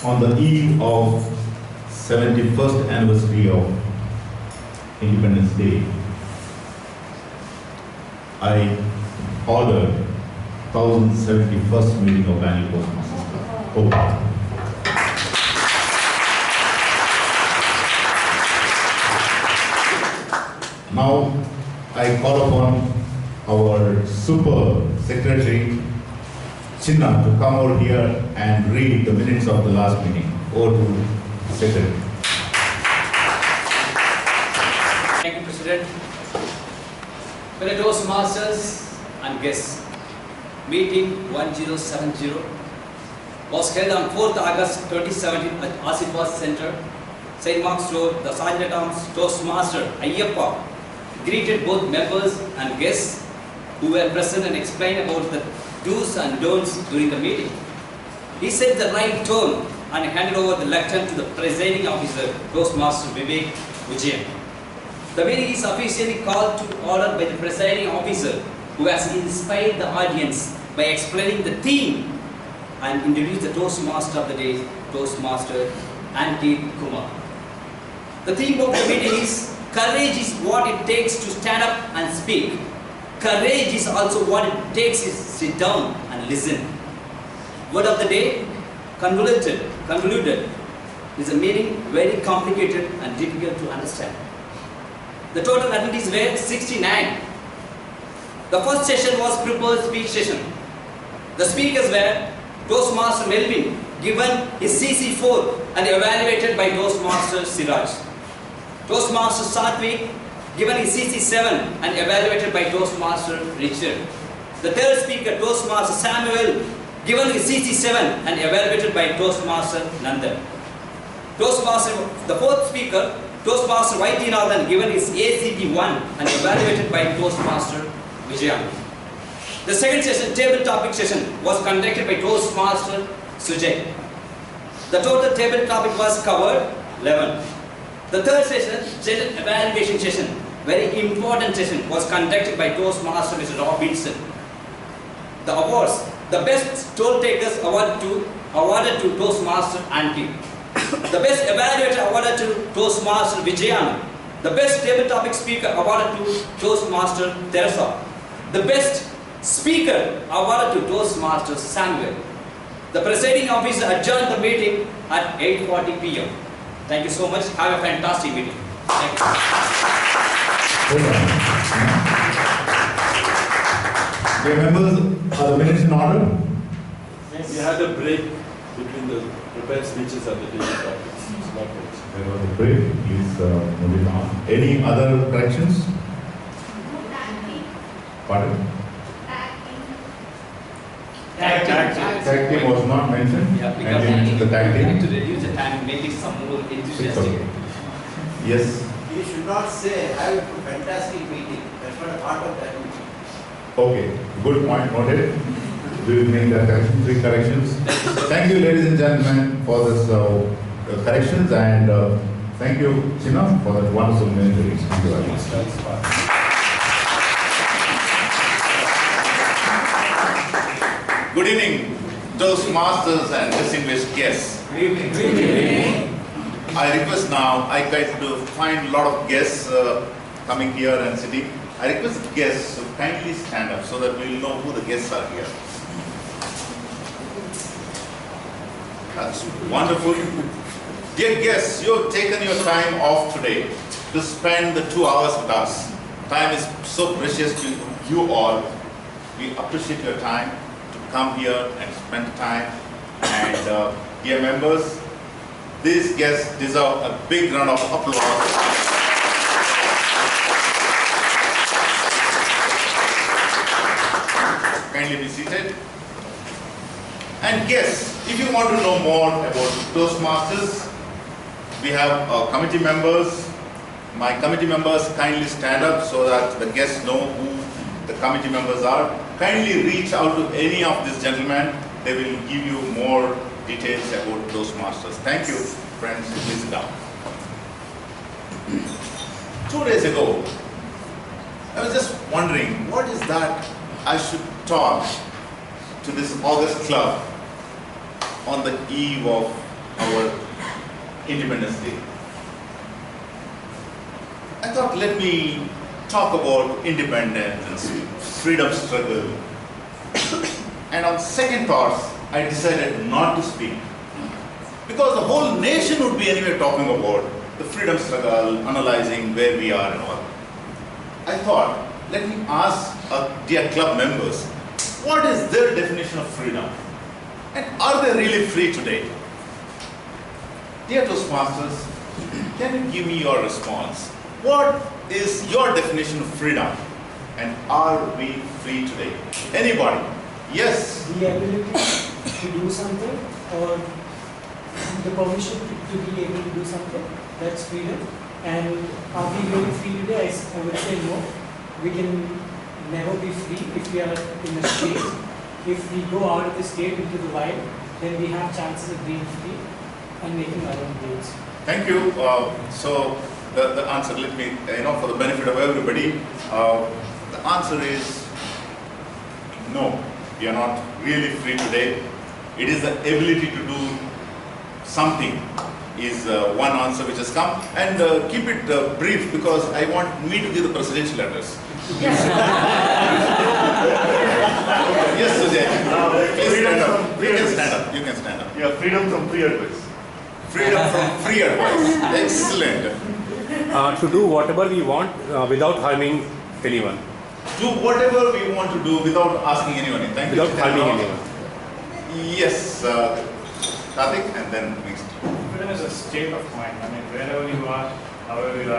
On the eve of 71st anniversary of Independence Day, I ordered 1071st meeting of Annual Postmasters Club. Now I call upon our super secretary Chinna to come over here and read the minutes of the last meeting. Over to Secretary. Thank you, President. Fellow Toastmasters and guests, meeting 1070 was held on 4th August 2017 at Asifas Center, St. Mark's Road. The Sergeant at Arms Toastmaster Ayyappa greeted both members and guests who were present and explained about the do's and don'ts during the meeting. He set the right tone and handed over the lectern to the presiding officer, Toastmaster Vivek Vijayan. The meeting is officially called to order by the presiding officer, who has inspired the audience by explaining the theme and introduced the Toastmaster of the day, Toastmaster Ankit Kumar. The theme of the meeting is courage is what it takes to stand up and speak. Courage is also what it takes to sit down and listen. Word of the day, convoluted is a meaning very complicated and difficult to understand. The total attendees were 69. The first session was prepared speech session. The speakers were Toastmaster Melvin, given his CC4 and evaluated by Toastmaster Siraj. Toastmaster Satvik, given his CC7 and evaluated by Toastmaster Richard. The third speaker, Toastmaster Samuel, given his CC7 and evaluated by Toastmaster Nandan. The fourth speaker, Toastmaster Vaidyanathan, given his ACT1 and evaluated by Toastmaster Vijayan. The second session, table topic session, was conducted by Toastmaster Sujay. The total table topic was covered 11. The third session, general evaluation session, very important session, was conducted by Toastmaster Mr. Robinson. The awards, the best toll takers awarded to Toastmaster Auntie. The best evaluator awarded to Toastmaster Vijayan. The best table topic speaker awarded to Toastmaster Teresa. The best speaker awarded to Toastmaster Samuel. The presiding officer adjourned the meeting at 8:40 p.m. Thank you so much. Have a fantastic meeting. Thank you. Dear members, are the minutes in order? Yes. We had a break between the prepared speeches and the table topics. There was a break. Please move it on. Any other corrections? Pardon? Tag team was not mentioned. Yeah, because the tag team. to reduce the time, make it some more enthusiastic. Yes. You should not say, have a fantastic meeting. That's not a part of that meeting. Okay, good point noted. We will make that correction, 3 corrections. Thank you, ladies and gentlemen, for this corrections, and thank you, Chinna, for that wonderful ministry. Thank you very much. Good evening, Toastmasters and distinguished guests. Good evening. I request now, I get to find a lot of guests coming here and sitting. I request guests to kindly stand up so that we will know who the guests are here. That's wonderful. Dear guests, you have taken your time off today to spend the 2 hours with us. Time is so precious to you all. We appreciate your time to come here and spend time. And dear members, these guests deserve a big round of applause. Kindly be seated. And guests, if you want to know more about Toastmasters, we have committee members. My committee members kindly stand up so that the guests know who the committee members are. Kindly reach out to any of these gentlemen. They will give you more details about Toastmasters. Thank you, friends. Please sit down. 2 days ago, I was just wondering, what is that I should talk to this August club on the eve of our Independence Day. I thought, let me talk about independence and freedom struggle. And on second thoughts, I decided not to speak. Because the whole nation would be anyway talking about the freedom struggle, analyzing where we are and all. I thought, let me ask dear club members, what is their definition of freedom? And are they really free today? Dear Toastmasters, can you give me your response? What is your definition of freedom? And are we free today? Anybody? Yes? The ability to do something, or the permission to be able to do something, that's freedom. And are we really free today? I would say no. We can never be free if we are in a state. If we go out of the state into the wild, then we have chances of being free and making our own rules. Thank you. So the answer, let me, for the benefit of everybody, the answer is no. We are not really free today. It is the ability to do something is one answer which has come. And keep it brief, because I want me to give the presidential address. Yes, Sujay. Please stand up. You can stand up. You can stand up. Yeah, freedom from free advice. Freedom from free advice. Excellent. To do whatever we want without harming anyone. Do whatever we want to do without asking anyone. Thank you. Without harming anyone. Yes, Karthik, and then next. Freedom is a state of mind. I mean, wherever you are, however you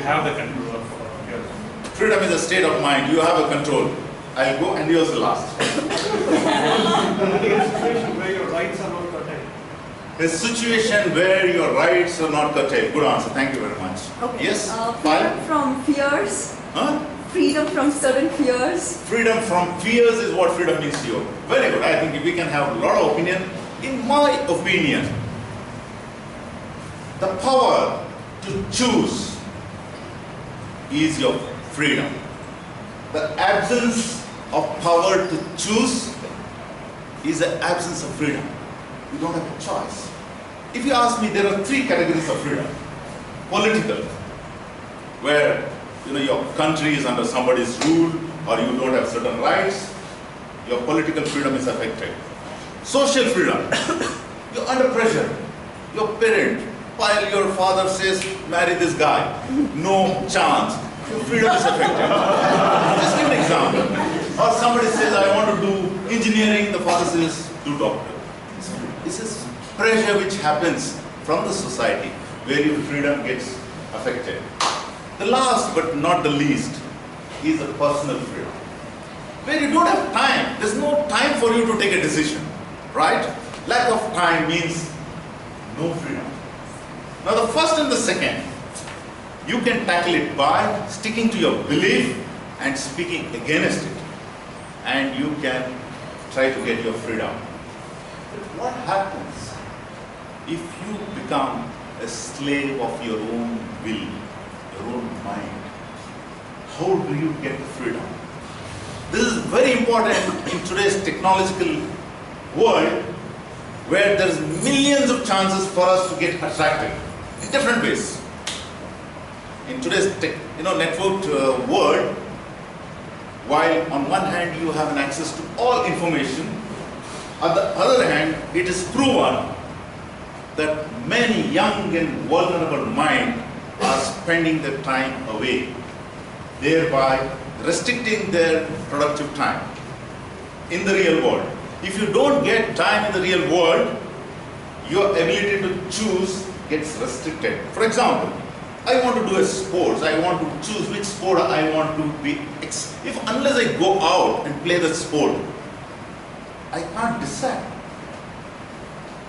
have the control of your. Freedom is a state of mind. You have a control. I'll go, and yours the last. A situation where your rights are not curtailed. Good answer. Thank you very much. Okay. Yes? Freedom from fears. Huh? Freedom from certain fears. Freedom from fears is what freedom means to you. Very good. I think we can have a lot of opinion. In my opinion, the power to choose is your freedom. The absence of power to choose is the absence of freedom. You don't have a choice. If you ask me, there are three categories of freedom. Political, where your country is under somebody's rule, or you don't have certain rights, your political freedom is affected. Social freedom, you're under pressure. Your parent, while your father says, marry this guy, no chance. Your freedom is affected. Just give an example. Or somebody says, I want to do engineering, the father says, do doctor. This is pressure which happens from the society, where your freedom gets affected. The last but not the least is the personal freedom, where you don't have time. There's no time for you to take a decision, right? Lack of time means no freedom. Now the first and the second, you can tackle it by sticking to your belief and speaking against it. And you can try to get your freedom. But what happens if you become a slave of your own will, your own mind? How do you get the freedom? This is very important in today's technological world, where there's millions of chances for us to get attracted in different ways. In today's networked world, while on one hand you have an access to all information, on the other hand, it is proven that many young and vulnerable minds are spending their time away, thereby restricting their productive time in the real world. If you don't get time in the real world, your ability to choose gets restricted. For example, I want to do a sport. I want to choose which sport I want to be. Unless I go out and play the sport, I can't decide.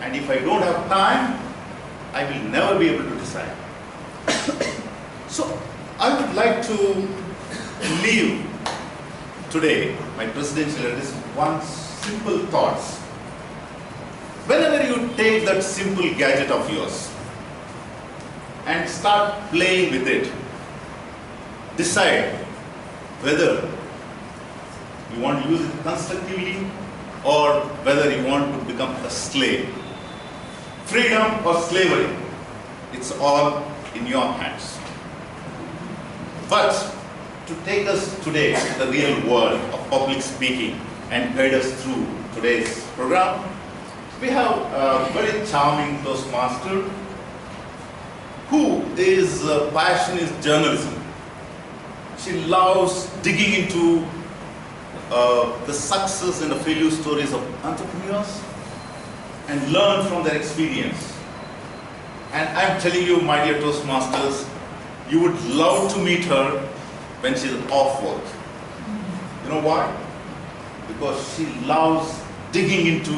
And if I don't have time, I will never be able to decide. So I would like to leave today my presidential address with one simple thought. Whenever you take that simple gadget of yours and start playing with it, decide whether you want to use it constructively or whether you want to become a slave. freedom or slavery, it's all in your hands. But to take us today to the real world of public speaking and guide us through today's program, we have a very charming Toastmaster who is passion is journalism. She loves digging into the success and the failure stories of entrepreneurs and learn from their experience. And I'm telling you, my dear Toastmasters, you would love to meet her when she's off work. You know why? Because she loves digging into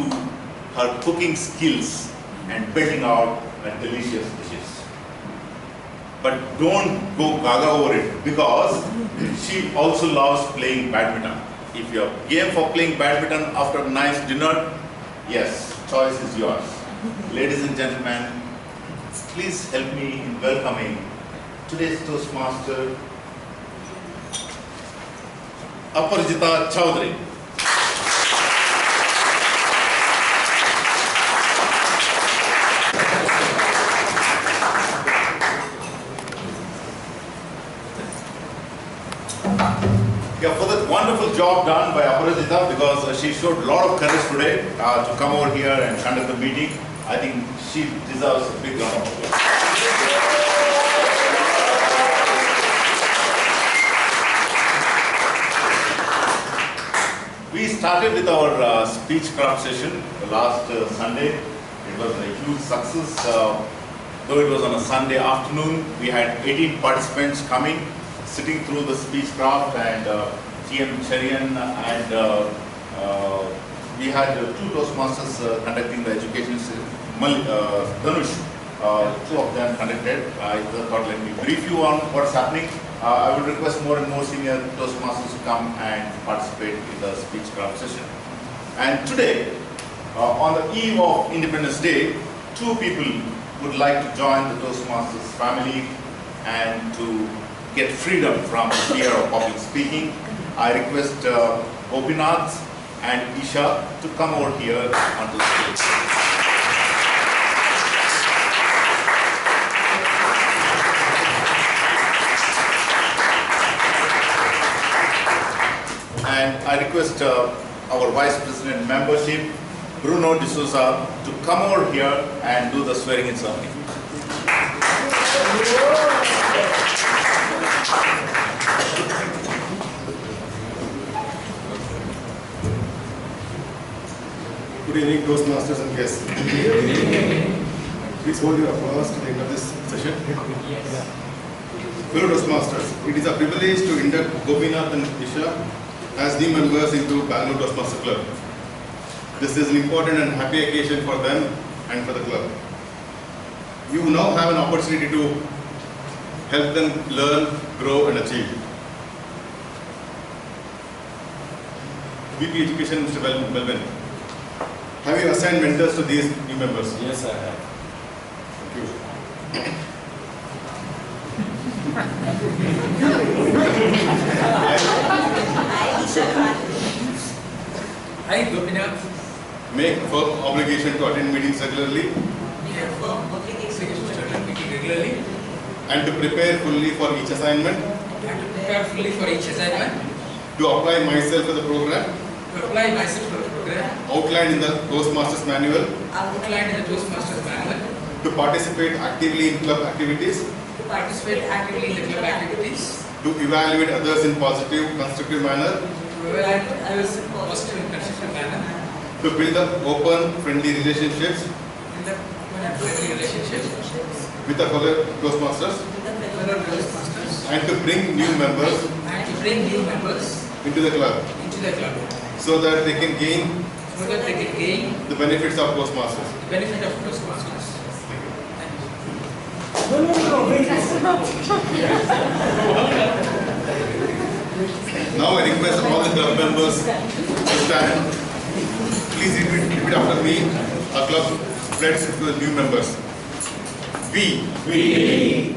her cooking skills and building out delicious dishes. But don't go gaga over it, because she also loves playing badminton. If you're game for playing badminton after a nice dinner, yes, choice is yours. Ladies and gentlemen, please help me in welcoming today's Toastmaster, Aparajita Chowdhury. Yeah, for that wonderful job done by Aparajita, because she showed a lot of courage today to come over here and conduct the meeting. I think she deserves a big round of applause. We started with our speech craft session last Sunday. It was a huge success. Though it was on a Sunday afternoon, we had 18 participants coming, sitting through the speech craft, and TM Cherian, and we had two Toastmasters conducting the education session. Dhanush, two of them conducted. I thought, let me brief you on what's happening. I would request more and more senior Toastmasters to come and participate in the speech craft session. And today, on the eve of Independence Day, two people would like to join the Toastmasters family and to get freedom from the fear of public speaking. I request Gopinath and Isha to come over here onto the stage. And I request our Vice President membership, Bruno D'Souza, to come over here and do the swearing-in ceremony. Good evening, Toastmasters and guests. Please hold your applause to the end of this session. Yes. Fellow Toastmasters, it is a privilege to induct Gopinath and Isha as new members into Bangalore Toastmaster Club. This is an important and happy occasion for them and for the club. You now have an opportunity to help them learn, grow and achieve. VP Education, Mr. Melvin. Have you assigned mentors to these new members? Yes, I have. Thank you. Hi, Gopinath. Make firm obligation to attend meetings regularly and to prepare fully for each assignment. To apply myself to the program. Outlined in the Toastmasters manual. To participate actively in club activities. To evaluate others in positive, constructive manner. To build up open, friendly relationships with the fellow Toastmasters. And to bring new members into the club. So that they can gain the benefits of Toastmasters. Now I request all the club members to stand. Please repeat after me. Our club spreads to the new members. We,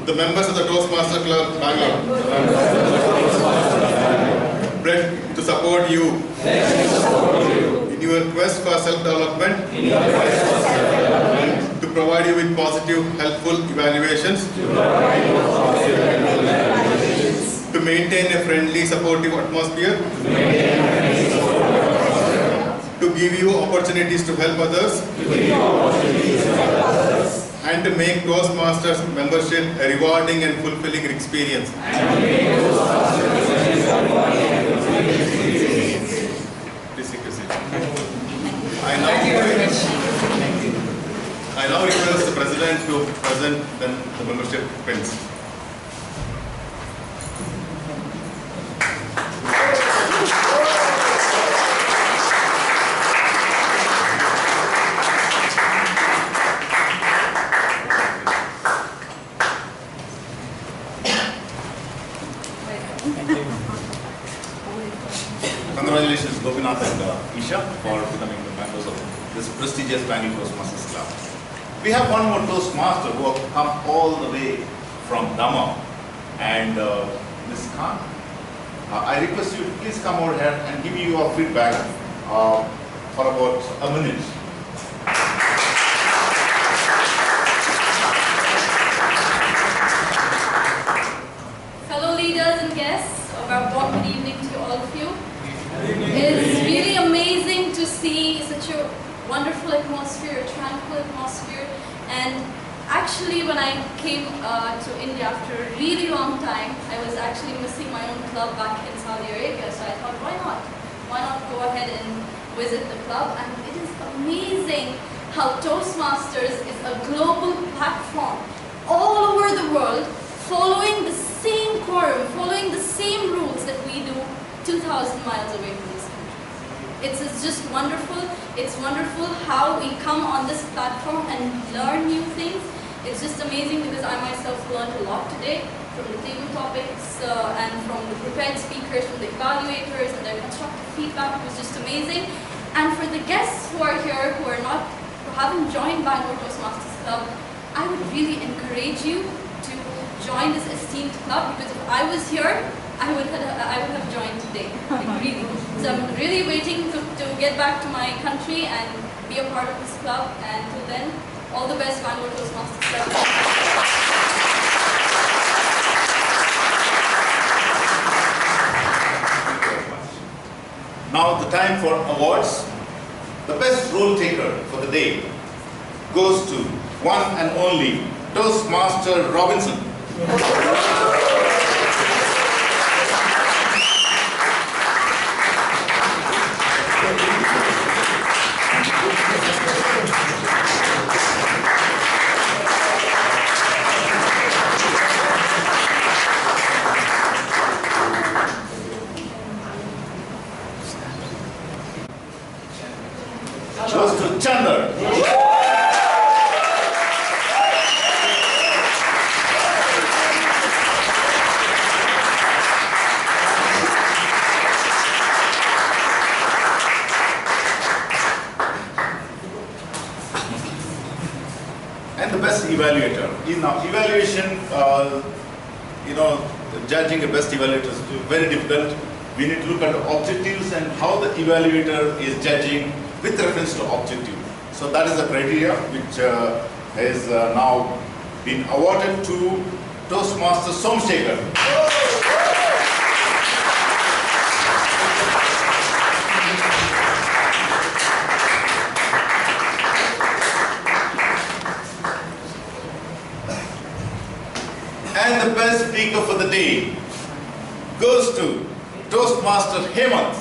the members of the Toastmaster Club Bangalore, pledge to support you in your quest for self-development, to provide you with positive, helpful evaluations, to maintain a friendly, supportive atmosphere, to give you opportunities to help others, and to make Toastmasters membership a rewarding and fulfilling experience. Please take a seat. I now request the President to present the membership prints. Congratulations, Gopinath and Isha, for becoming the members of this prestigious Bangalore Toastmasters Club. We have one more Toastmaster who have come all the way from Dhamma, and Ms. Khan. I request you to please come over here and give me your feedback for about a minute. Fellow leaders and guests, a very warm good evening to all of you. It's really amazing to see such a wonderful atmosphere, a tranquil atmosphere, and actually when I came to India after a really long time, I was actually missing my own club back in Saudi Arabia, so I thought, why not? Why not go ahead and visit the club? And it is amazing how Toastmasters is a global platform all over the world, following the same quorum, following the same rules that we do 2,000 miles away from this country. It's just wonderful. It's wonderful how we come on this platform and learn new things. It's just amazing because I myself learned a lot today from the table topics and from the prepared speakers, from the evaluators and their constructive feedback. It was just amazing. And for the guests who are here, who haven't joined Bangalore Toastmasters Club, I would really encourage you to join this esteemed club, because if I was here, I would have joined today, like really. So I'm really waiting to get back to my country and be a part of this club. And till then, all the best, Bangalore Toastmasters Club. Now the time for awards. The best role taker for the day goes to one and only Toastmaster Robinson. Goes to Chandler. And the best evaluator. Now, evaluation, judging a best evaluator is very difficult. We need to look at the objectives and how the evaluator is judging with reference to objective. So that is the criteria which has now been awarded to Toastmaster Somshekhar. And the best speaker for the day goes to Toastmaster Hemant.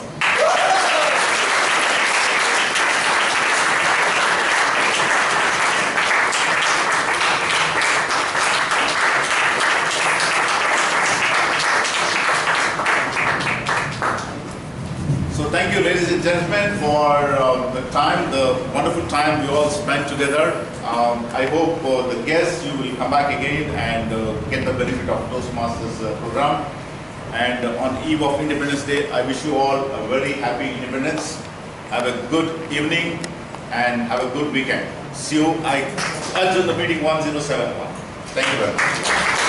So thank you, ladies and gentlemen, for the wonderful time we all spent together. I hope the guests, you will come back again and get the benefit of Toastmasters program. And on eve of Independence Day, I wish you all a very happy Independence. Have a good evening and have a good weekend. See you. I adjourn the meeting 1071. Thank you very much.